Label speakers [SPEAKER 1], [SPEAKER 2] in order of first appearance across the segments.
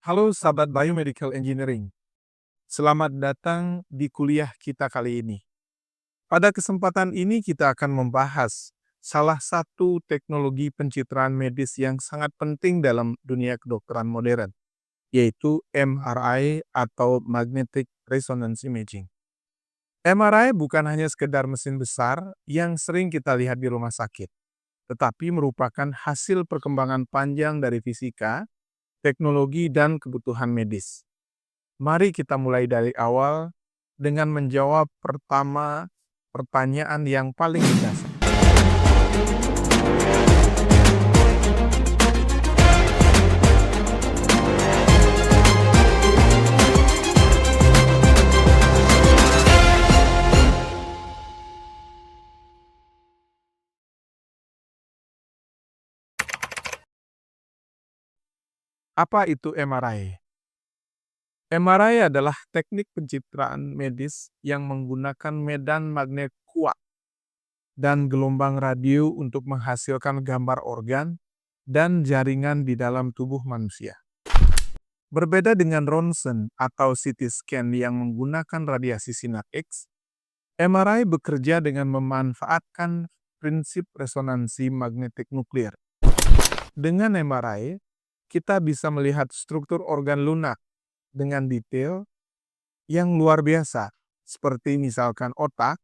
[SPEAKER 1] Halo sahabat Biomedical Engineering, selamat datang di kuliah kita kali ini. Pada kesempatan ini kita akan membahas salah satu teknologi pencitraan medis yang sangat penting dalam dunia kedokteran modern, yaitu MRI atau Magnetic Resonance Imaging. MRI bukan hanya sekedar mesin besar yang sering kita lihat di rumah sakit, tetapi merupakan hasil perkembangan panjang dari fisika, teknologi, dan kebutuhan medis. Mari kita mulai dari awal dengan menjawab pertama pertanyaan yang paling mendasar. Apa itu MRI? MRI adalah teknik pencitraan medis yang menggunakan medan magnet kuat dan gelombang radio untuk menghasilkan gambar organ dan jaringan di dalam tubuh manusia. Berbeda dengan ronsen atau CT scan yang menggunakan radiasi sinar X, MRI bekerja dengan memanfaatkan prinsip resonansi magnetik nuklir. Dengan MRI, kita bisa melihat struktur organ lunak dengan detail yang luar biasa, seperti misalkan otak,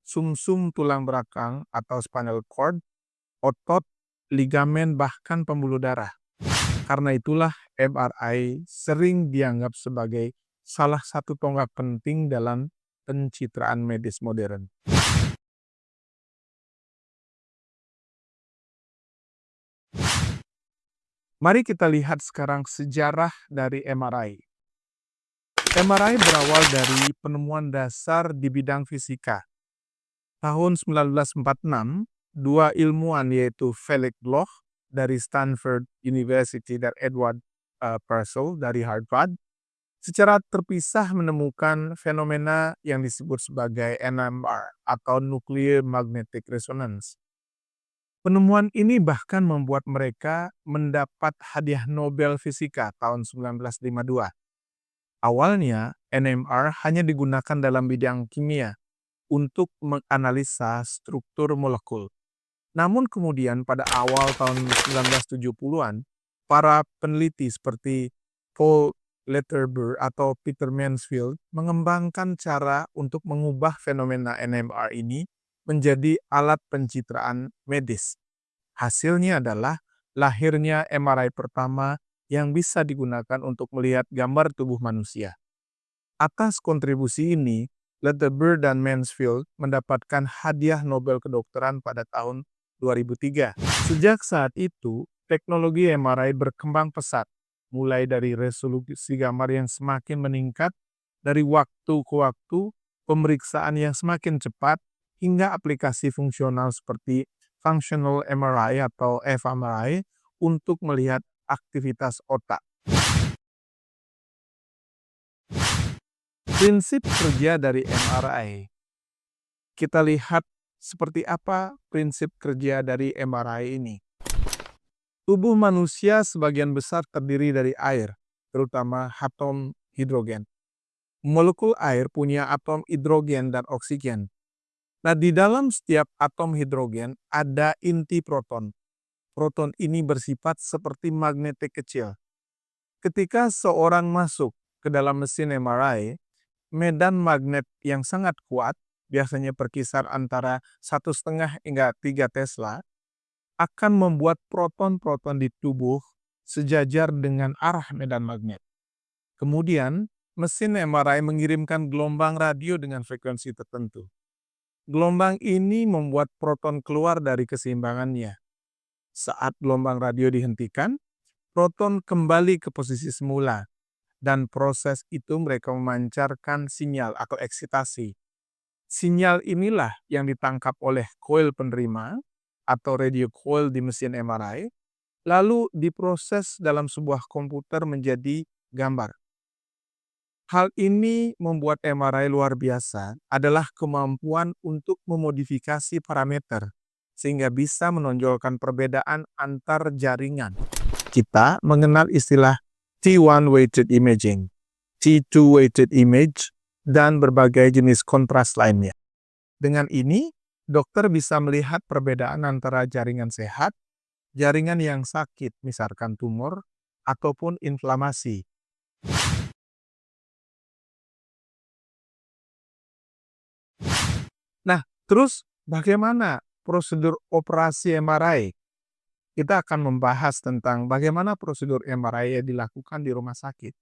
[SPEAKER 1] sumsum tulang belakang atau spinal cord, otot, ligamen, bahkan pembuluh darah. Karena itulah MRI sering dianggap sebagai salah satu tonggak penting dalam pencitraan medis modern. Mari kita lihat sekarang sejarah dari MRI. MRI berawal dari penemuan dasar di bidang fisika. Tahun 1946, dua ilmuwan yaitu Felix Bloch dari Stanford University dan Edward Purcell dari Harvard secara terpisah menemukan fenomena yang disebut sebagai NMR atau Nuclear Magnetic Resonance. Penemuan ini bahkan membuat mereka mendapat hadiah Nobel Fisika tahun 1952. Awalnya, NMR hanya digunakan dalam bidang kimia untuk menganalisa struktur molekul. Namun kemudian pada awal tahun 1970-an, para peneliti seperti Paul Letterber atau Peter Mansfield mengembangkan cara untuk mengubah fenomena NMR ini menjadi alat pencitraan medis. Hasilnya adalah lahirnya MRI pertama yang bisa digunakan untuk melihat gambar tubuh manusia. Atas kontribusi ini, Letterber dan Mansfield mendapatkan hadiah Nobel kedokteran pada tahun 2003. Sejak saat itu, teknologi MRI berkembang pesat, mulai dari resolusi gambar yang semakin meningkat, dari waktu ke waktu, pemeriksaan yang semakin cepat, hingga aplikasi fungsional seperti Functional MRI atau fMRI untuk melihat aktivitas otak. Prinsip kerja dari MRI. Kita lihat seperti apa prinsip kerja dari MRI ini. Tubuh manusia sebagian besar terdiri dari air, terutama atom hidrogen. Molekul air punya atom hidrogen dan oksigen. Nah, di dalam setiap atom hidrogen ada inti proton. Proton ini bersifat seperti magnetik kecil. Ketika seorang masuk ke dalam mesin MRI, medan magnet yang sangat kuat, biasanya berkisar antara 1,5 hingga 3 Tesla, akan membuat proton-proton di tubuh sejajar dengan arah medan magnet. Kemudian, mesin MRI mengirimkan gelombang radio dengan frekuensi tertentu. Gelombang ini membuat proton keluar dari keseimbangannya. Saat gelombang radio dihentikan, proton kembali ke posisi semula. Dan proses itu mereka memancarkan sinyal atau eksitasi. Sinyal inilah yang ditangkap oleh koil penerima atau radio coil di mesin MRI, lalu diproses dalam sebuah komputer menjadi gambar. Hal ini membuat MRI luar biasa adalah kemampuan untuk memodifikasi parameter sehingga bisa menonjolkan perbedaan antar jaringan. Kita mengenal istilah T1 weighted imaging, T2 weighted image, dan berbagai jenis kontras lainnya. Dengan ini, dokter bisa melihat perbedaan antara jaringan sehat, jaringan yang sakit, misalkan tumor, ataupun inflamasi. Nah, terus bagaimana prosedur operasi MRI? Kita akan membahas tentang bagaimana prosedur MRI yang dilakukan di rumah sakit.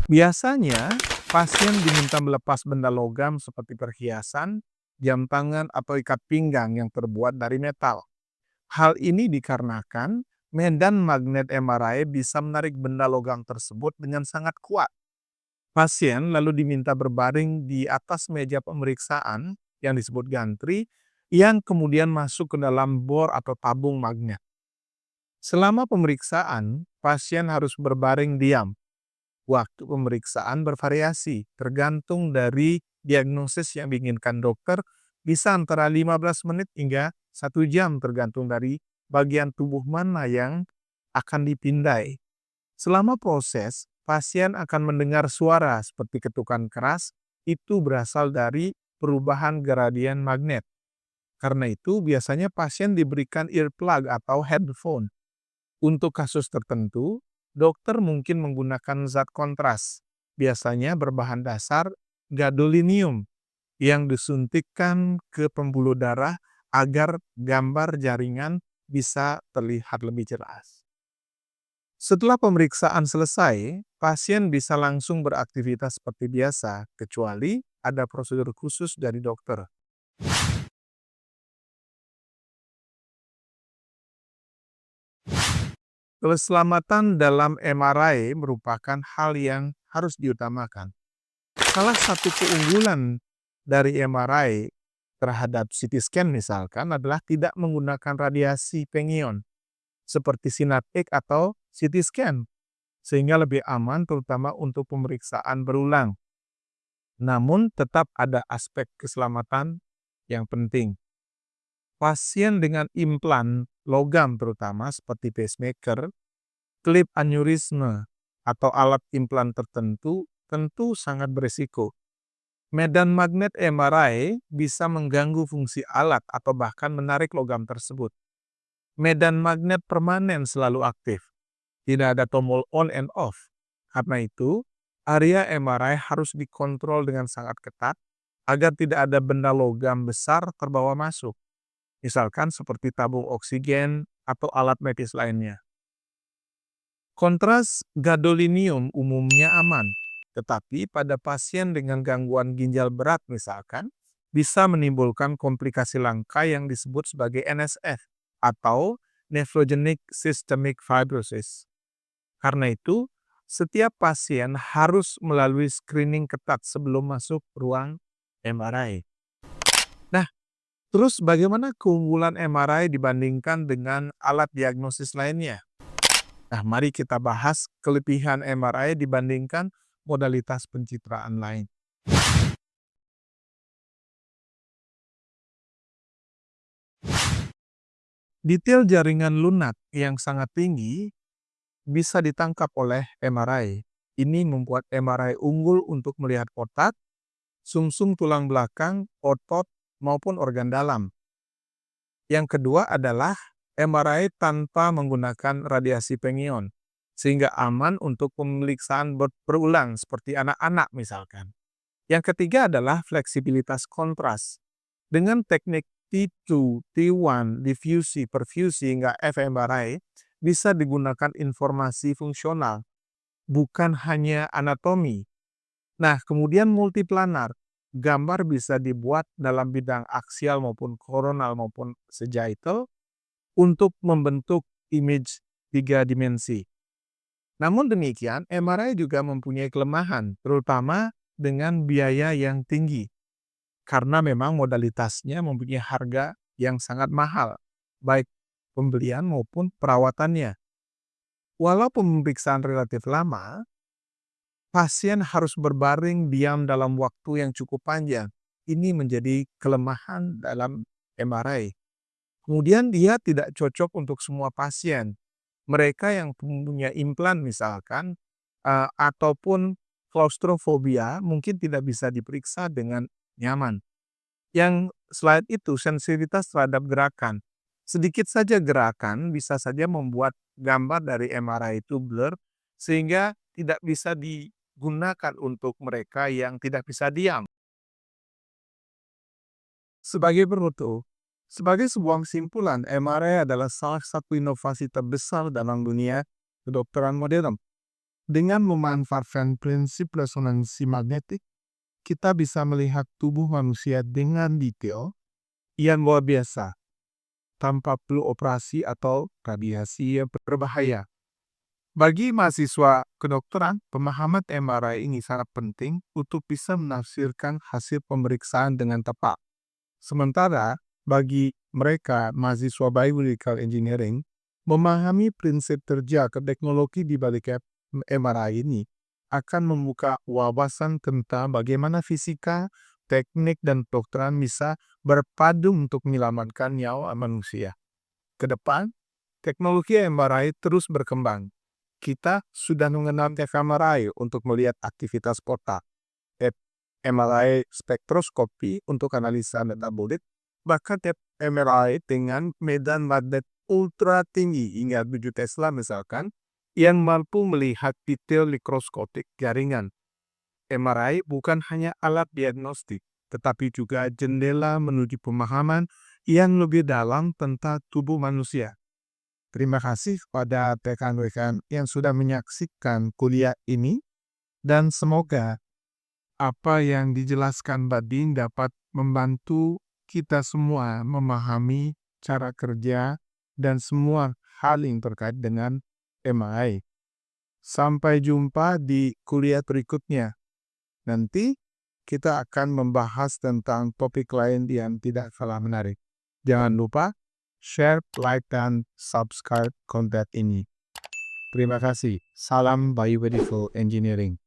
[SPEAKER 1] Biasanya, pasien diminta melepas benda logam seperti perhiasan, jam tangan, atau ikat pinggang yang terbuat dari metal. Hal ini dikarenakan medan magnet MRI bisa menarik benda logam tersebut dengan sangat kuat. Pasien lalu diminta berbaring di atas meja pemeriksaan yang disebut gantri, yang kemudian masuk ke dalam bor atau tabung magnet. Selama pemeriksaan, pasien harus berbaring diam. Waktu pemeriksaan bervariasi, tergantung dari diagnosis yang diinginkan dokter, bisa antara 15 menit hingga 1 jam tergantung dari bagian tubuh mana yang akan dipindai. Selama proses, pasien akan mendengar suara seperti ketukan keras, itu berasal dari perubahan gradien magnet. Karena itu, biasanya pasien diberikan earplug atau headphone. Untuk kasus tertentu, dokter mungkin menggunakan zat kontras, biasanya berbahan dasar gadolinium, yang disuntikkan ke pembuluh darah agar gambar jaringan bisa terlihat lebih jelas. Setelah pemeriksaan selesai, pasien bisa langsung beraktivitas seperti biasa, kecuali ada prosedur khusus dari dokter. Keselamatan dalam MRI merupakan hal yang harus diutamakan. Salah satu keunggulan dari MRI terhadap CT scan misalkan adalah tidak menggunakan radiasi pengion seperti sinaptik atau CT scan, sehingga lebih aman terutama untuk pemeriksaan berulang. Namun tetap ada aspek keselamatan yang penting. Pasien dengan implan logam terutama seperti pacemaker, klip aneurisme, atau alat implan tertentu tentu sangat berisiko. Medan magnet MRI bisa mengganggu fungsi alat atau bahkan menarik logam tersebut. Medan magnet permanen selalu aktif, tidak ada tombol on and off. Karena itu, area MRI harus dikontrol dengan sangat ketat agar tidak ada benda logam besar terbawa masuk, misalkan seperti tabung oksigen atau alat medis lainnya. Kontras gadolinium umumnya aman, tetapi pada pasien dengan gangguan ginjal berat misalkan, bisa menimbulkan komplikasi langka yang disebut sebagai NSF atau nephrogenic systemic fibrosis. Karena itu, setiap pasien harus melalui screening ketat sebelum masuk ruang MRI. Nah, terus bagaimana keunggulan MRI dibandingkan dengan alat diagnosis lainnya? Nah, mari kita bahas kelebihan MRI dibandingkan modalitas pencitraan lain. Detail jaringan lunak yang sangat tinggi bisa ditangkap oleh MRI. Ini membuat MRI unggul untuk melihat otak, sumsum tulang belakang, otot, maupun organ dalam. Yang kedua adalah MRI tanpa menggunakan radiasi pengion, sehingga aman untuk pemeriksaan berulang seperti anak-anak misalkan. Yang ketiga adalah fleksibilitas kontras. Dengan teknik T2, T1, diffusi, perfusi, hingga fMRI, bisa digunakan informasi fungsional, bukan hanya anatomi. Nah, kemudian multiplanar. Gambar bisa dibuat dalam bidang aksial maupun koronal maupun sagittal untuk membentuk image 3 dimensi. Namun demikian, MRI juga mempunyai kelemahan, terutama dengan biaya yang tinggi. Karena memang modalitasnya mempunyai harga yang sangat mahal, baik pembelian maupun perawatannya. Walau pemeriksaan relatif lama, pasien harus berbaring diam dalam waktu yang cukup panjang. Ini menjadi kelemahan dalam MRI. Kemudian dia tidak cocok untuk semua pasien. Mereka yang punya implan misalkan, ataupun klaustrofobia mungkin tidak bisa diperiksa dengan nyaman. Yang selain itu sensitivitas terhadap gerakan. Sedikit saja gerakan bisa saja membuat gambar dari MRI itu blur sehingga tidak bisa digunakan untuk mereka yang tidak bisa diam. Sebagai penutup, sebagai sebuah kesimpulan, MRI adalah salah satu inovasi terbesar dalam dunia kedokteran modern. Dengan memanfaatkan prinsip resonansi magnetik, kita bisa melihat tubuh manusia dengan detail yang luar biasa, tanpa perlu operasi atau radiasi yang berbahaya. Bagi mahasiswa kedokteran, pemahaman MRI ini sangat penting untuk bisa menafsirkan hasil pemeriksaan dengan tepat. Sementara bagi mereka mahasiswa biomedical engineering, memahami prinsip kerja ke teknologi di balik MRI ini akan membuka wawasan tentang bagaimana fisika, teknik, dan kedokteran bisa berpadu untuk menyelamatkan nyawa manusia. Kedepan, teknologi MRI terus berkembang. Kita sudah mengenal MRI untuk melihat aktivitas otak, MRI spektroskopi untuk analisa metabolit, bahkan MRI dengan medan magnet ultra tinggi hingga 7 Tesla misalkan, yang mampu melihat detail mikroskopik jaringan. MRI bukan hanya alat diagnostik, tetapi juga jendela menuju pemahaman yang lebih dalam tentang tubuh manusia. Terima kasih kepada rekan-rekan yang sudah menyaksikan kuliah ini, dan semoga apa yang dijelaskan Badin dapat membantu kita semua memahami cara kerja dan semua hal yang terkait dengan MI. Sampai jumpa di kuliah berikutnya. Nanti kita akan membahas tentang topik lain yang tidak kalah menarik. Jangan lupa share, like, dan subscribe konten ini. Terima kasih. Salam Biomedical Engineering.